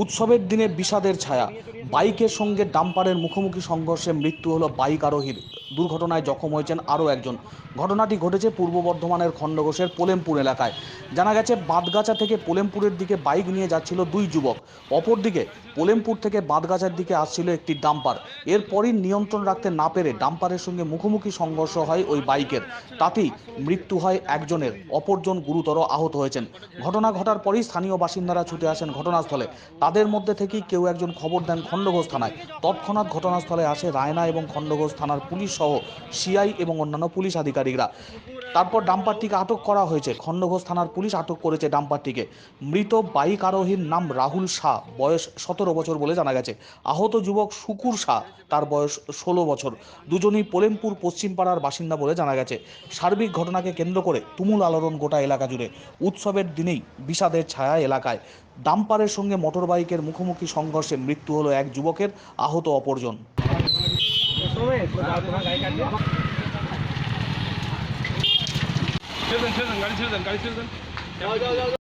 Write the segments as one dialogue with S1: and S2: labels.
S1: উৎসবের দিনে বিষাদের ছায়া। বাইকের সঙ্গে ডাম্পারের মুখোমুখি সংঘর্ষে মৃত্যু হলো বাইক আরোহীর। দুর্ঘটনায় জখম হয়েছেন আরও একজন। ঘটনাটি ঘটেছে পূর্ব বর্ধমানের খণ্ডঘোষের পোলেমপুর এলাকায়। জানা গেছে বাঁধগাছা থেকে পোলেমপুরের দিকে বাইক নিয়ে যাচ্ছিল দুই যুবক। অপরদিকে পোলেমপুর থেকে বাঁধগাছার দিকে আসছিল একটি ডাম্পার। এরপরই নিয়ন্ত্রণ রাখতে না পেরে ডাম্পারের সঙ্গে মুখোমুখি সংঘর্ষ হয় ওই বাইকের। তাতেই মৃত্যু হয় একজনের, অপরজন গুরুতর আহত হয়েছেন। ঘটনা ঘটার পরই স্থানীয় বাসিন্দারা ছুটে আসেন ঘটনাস্থলে। তাদের মধ্যে থেকেই কেউ একজন খবর দেন খণ্ডঘোষ থানায়। তৎক্ষণাৎ ঘটনাস্থলে আসে রায়না এবং খণ্ডঘোষ থানার পুলিশ সহ সিআই এবং অন্যান্য পুলিশ আধিকারিকরা। তারপর ডাম্পারটিকে আটক করা হয়েছে। খণ্ডঘোষ থানার পুলিশ আটক করেছে ডাম্পারটিকে। মৃত বাইক আরোহীর নাম রাহুল শাহ, বয়স 17 বছর বলে জানা গেছে। আহত যুবক শুকুর শাহ, তার বয়স 16 বছর। দুজনই পোলেমপুর পশ্চিমপাড়ার বাসিন্দা বলে জানা গেছে। সার্বিক ঘটনাকে কেন্দ্র করে তুমুল আলোড়ন গোটা এলাকা জুড়ে। উৎসবের দিনেই বিষাদের ছায়া এলাকায়। ডাম্পারের সঙ্গে মোটরবাইকের মুখোমুখি সংঘর্ষে মৃত্যু হলো এক যুবকের, আহত অপরজন।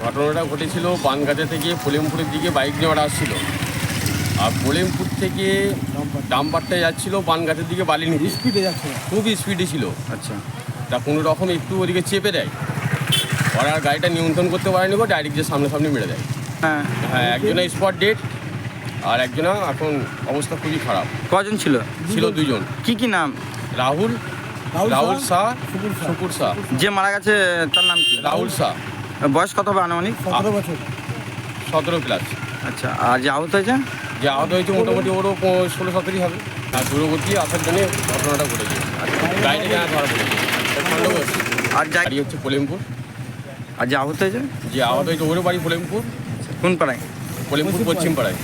S2: ঘটনাটা ঘটেছিল বানগাজা থেকে পোলেমপুরের দিকে বাইক নিয়ে ওরা আসছিল, আর পোলেমপুর থেকে ডাম্পারটা যাচ্ছিল বানগাছের দিকে বালি নিতে।
S3: স্পিডে যাচ্ছে?
S2: খুব স্পিডে ছিল।
S3: আচ্ছা,
S2: তা কোনো রকম একটু ওদিকে চেপে দেয়, ওরা আর গাড়িটা নিয়ন্ত্রণ করতে পারেনি, ডাইরেক্ট যে সামনে মেরে দেয়।
S3: হ্যাঁ
S2: হ্যাঁ, একজনের স্পট ডেট আর একজনের এখন অবস্থা খুবই খারাপ।
S3: কজন ছিল?
S2: ছিল দুজন।
S3: কি নাম?
S2: রাহুল শাহ, শুকুর শাহ।
S3: যে মারা গেছে তার নাম কি?
S2: রাহুল শাহ,
S3: বয়স কত হবে আনুমানিক?
S4: 17 বছর।
S2: 17 প্লাস।
S3: আচ্ছা, আর যে আহত হয়েছে?
S2: যে আহত হয়েছে মোটামুটি ওরও 16-17 হবে। আর দূরগতি আসার জন্য ঘটনাটা ঘটেছে। গাড়িটা কেনা ধরা পড়েছে।
S3: আর
S2: গাড়ি হচ্ছে পোলেমপুর।
S3: আর যে আহত হয়েছে?
S2: যে আহত হয়েছে ওরও বাড়ি পোলেমপুর।
S3: কোন পাড়ায়?
S2: পোলেমপুর পশ্চিম পাড়ায়।